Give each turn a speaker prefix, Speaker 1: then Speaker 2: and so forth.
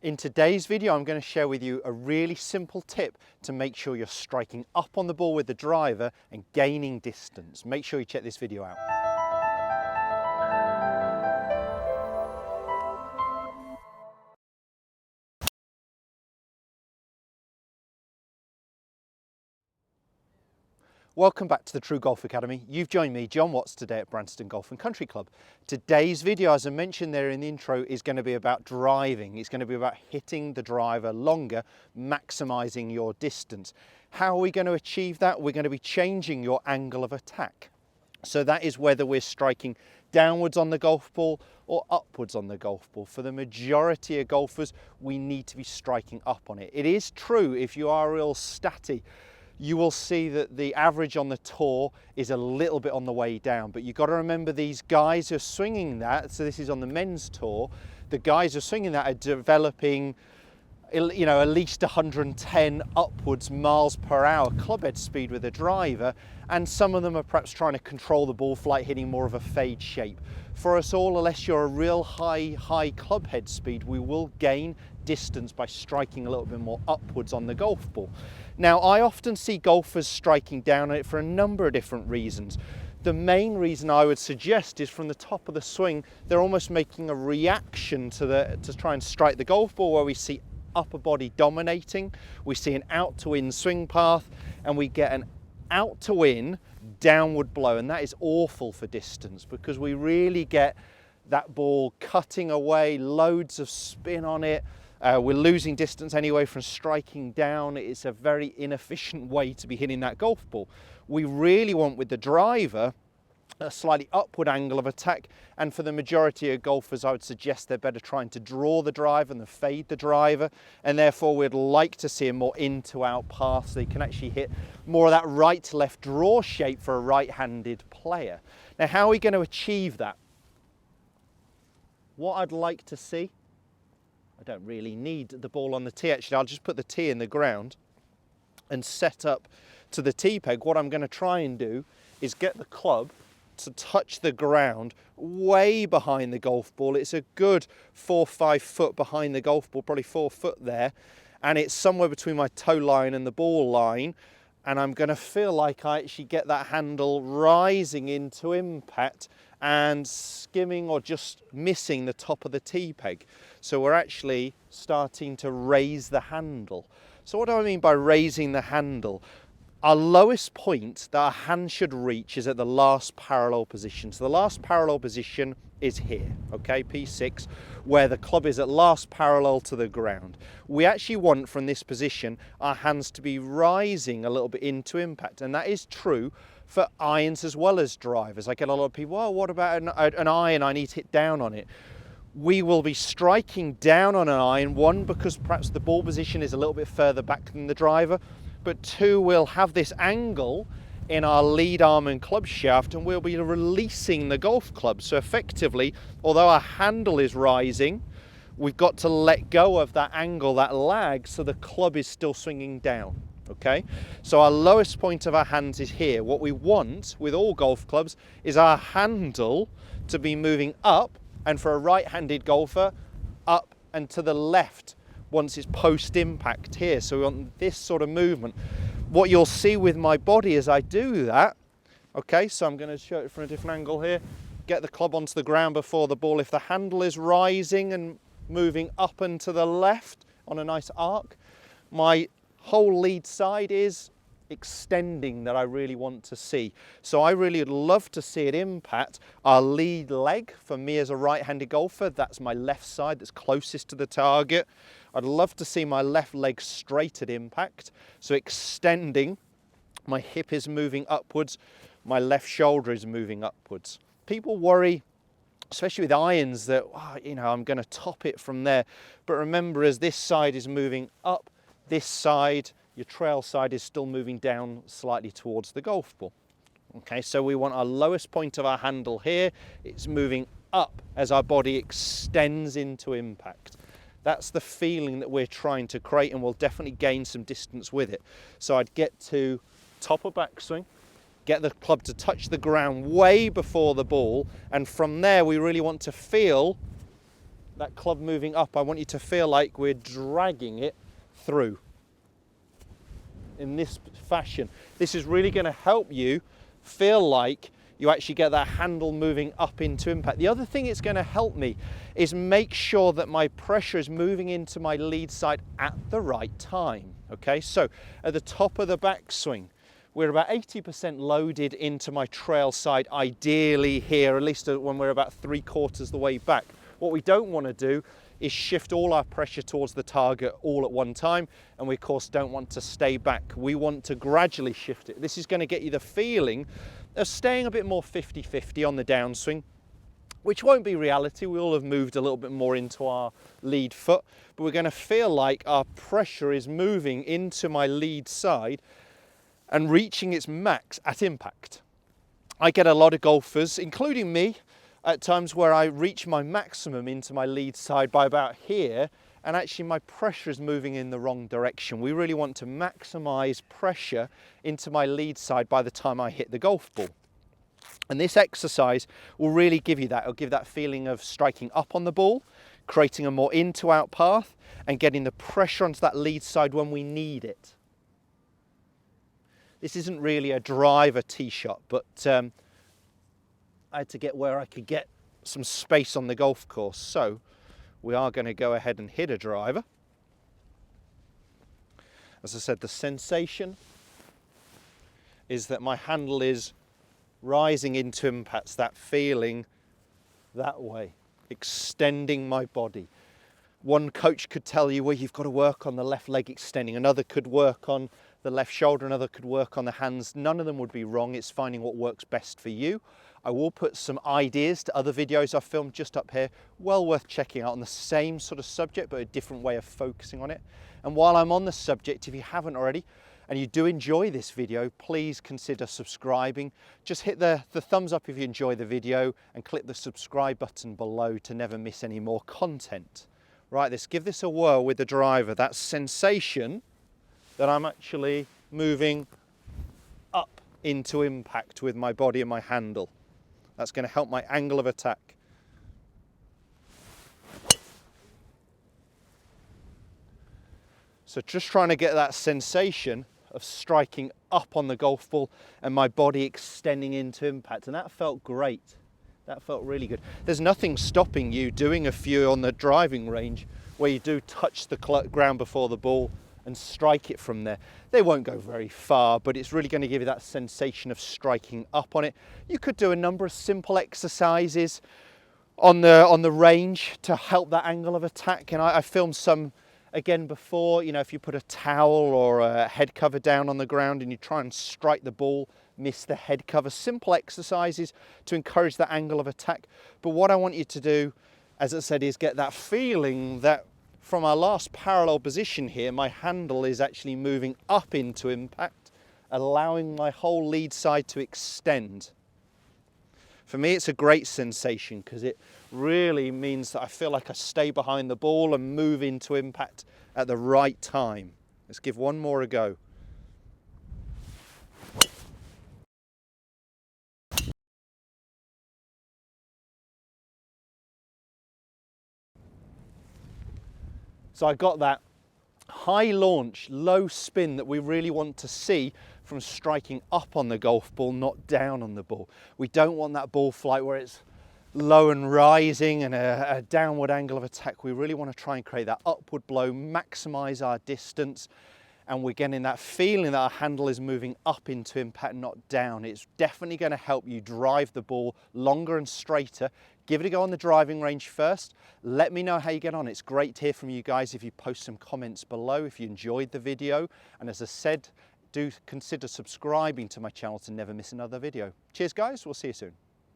Speaker 1: In today's video, I'm going to share with you a really simple tip to make sure you're striking up on the ball with the driver and gaining distance. Make sure you check this video out. Welcome back to the TruGolf Academy. You've joined me, Jon Watts, today at Branston Golf and Country Club. Today's video, as I mentioned there in the intro, is going to be about driving. It's going to be about hitting the driver longer, maximising your distance. How are we going to achieve that? We're going to be changing your angle of attack. So that is whether we're striking downwards on the golf ball or upwards on the golf ball. For the majority of golfers, we need to be striking up on it. It is true, if you are real statty, you will see that the average on the tour is a little bit on the way down, but you've got to remember these guys who are swinging that, so this is on the men's tour, the guys who are swinging that are developing, you know, at least 110 upwards miles per hour clubhead speed with a driver, and some of them are perhaps trying to control the ball flight, hitting more of a fade shape. For us all, unless you're a real high clubhead speed, we will gain distance by striking a little bit more upwards on the golf ball. Now, I often see golfers striking down on it for a number of different reasons. The main reason I would suggest is from the top of the swing, they're almost making a reaction to try and strike the golf ball, where we see upper body dominating, we see an out to in swing path, and we get an out to in downward blow, and that is awful for distance because we really get that ball cutting away, loads of spin on it. We're losing distance anyway from striking down. It's a very inefficient way to be hitting that golf ball. We really want, with the driver, a slightly upward angle of attack, and for the majority of golfers, I would suggest they're better trying to draw the driver than fade the driver, and therefore we'd like to see a more in to out path so you can actually hit more of that right to left draw shape for a right-handed player. Now, how are we going to achieve that? What I'd like to see, I don't really need the ball on the tee, actually. I'll just put the tee in the ground and set up to the tee peg. What I'm going to try and do is get the club to touch the ground way behind the golf ball. It's a good 4 or 5 foot behind the golf ball, probably 4 foot there, and it's somewhere between my toe line and the ball line, and I'm going to feel like I actually get that handle rising into impact and skimming or just missing the top of the tee peg. So we're actually starting to raise the handle. So what do I mean by raising the handle? Our lowest point that our hand should reach is at the last parallel position. So the last parallel position is here, okay, P6, where the club is at last parallel to the ground. We actually want, from this position, our hands to be rising a little bit into impact, and that is true for irons as well as drivers. I get a lot of people, oh, what about an iron? I need to hit down on it. We will be striking down on an iron, one, because perhaps the ball position is a little bit further back than the driver, but two, we'll have this angle in our lead arm and club shaft, and we'll be releasing the golf club. So effectively, although our handle is rising, we've got to let go of that angle, that lag, so the club is still swinging down. Okay, so our lowest point of our hands is here. What we want with all golf clubs is our handle to be moving up, and for a right-handed golfer, up and to the left once it's post-impact here. So we want this sort of movement. What you'll see with my body as I do that, okay, so I'm going to show it from a different angle here, get the club onto the ground before the ball. If the handle is rising and moving up and to the left on a nice arc, my whole lead side is extending, that I really want to see. So I really would love to see it impact our lead leg. For me as a right-handed golfer, that's my left side that's closest to the target. I'd love to see my left leg straight at impact, so extending, my hip is moving upwards, my left shoulder is moving upwards. People worry, especially with irons, that, oh, you know, I'm going to top it from there. But remember, as this side is moving up, this side, your trail side, is still moving down slightly towards the golf ball. Okay, so we want our lowest point of our handle here. It's moving up as our body extends into impact. That's the feeling that we're trying to create, and we'll definitely gain some distance with it. So I'd get to top of backswing, get the club to touch the ground way before the ball, and from there we really want to feel that club moving up, I want you to feel like we're dragging it through in this fashion. This is really going to help you feel like you actually get that handle moving up into impact. The other thing it's going to help me is make sure that my pressure is moving into my lead side at the right time. Okay, so at the top of the backswing, we're about 80% loaded into my trail side, ideally here, at least when we're about 3/4 the way back. What we don't want to do is shift all our pressure towards the target all at one time, and we of course don't want to stay back. We want to gradually shift it. This is going to get you the feeling of staying a bit more 50-50 on the downswing, which won't be reality. We all have moved a little bit more into our lead foot, but we're going to feel like our pressure is moving into my lead side and reaching its max at impact. I get a lot of golfers, including me, at times where I reach my maximum into my lead side by about here, and actually my pressure is moving in the wrong direction. We really want to maximize pressure into my lead side by the time I hit the golf ball. And this exercise will really give you that. It'll give that feeling of striking up on the ball, creating a more in to out path, and getting the pressure onto that lead side when we need it. This isn't really a driver tee shot, but I had to get where I could get some space on the golf course. So we are going to go ahead and hit a driver. As I said, the sensation is that my handle is rising into impacts, that feeling that way, extending my body. One coach could tell you, well, you've got to work on the left leg extending. Another could work on the left shoulder. Another could work on the hands. None of them would be wrong. It's finding what works best for you. I will put some ideas to other videos I've filmed just up here, well worth checking out on the same sort of subject, but a different way of focusing on it. And while I'm on the subject, if you haven't already, and you do enjoy this video, please consider subscribing. Just hit the thumbs up if you enjoy the video and click the subscribe button below to never miss any more content. Right, let's give this a whirl with the driver. That sensation that I'm actually moving up into impact with my body and my handle. That's going to help my angle of attack. So just trying to get that sensation of striking up on the golf ball and my body extending into impact. And that felt great. That felt really good. There's nothing stopping you doing a few on the driving range where you do touch the ground before the ball and strike it from there. They won't go very far, but it's really going to give you that sensation of striking up on it. You could do a number of simple exercises on the range to help that angle of attack. And I filmed some again before. You know, if you put a towel or a head cover down on the ground and you try and strike the ball, miss the head cover. Simple exercises to encourage that angle of attack. But what I want you to do, as I said, is get that feeling that from our last parallel position here, my handle is actually moving up into impact, allowing my whole lead side to extend. For me, it's a great sensation because it really means that I feel like I stay behind the ball and move into impact at the right time. Let's give one more a go. So I got that high launch, low spin that we really want to see from striking up on the golf ball, not down on the ball. We don't want that ball flight where it's low and rising and a downward angle of attack. We really want to try and create that upward blow, maximize our distance, and we're getting that feeling that our handle is moving up into impact, not down. It's definitely going to help you drive the ball longer and straighter. Give it a go on the driving range first. Let me know how you get on. It's great to hear from you guys if you post some comments below, if you enjoyed the video. And as I said, do consider subscribing to my channel to never miss another video. Cheers guys, we'll see you soon.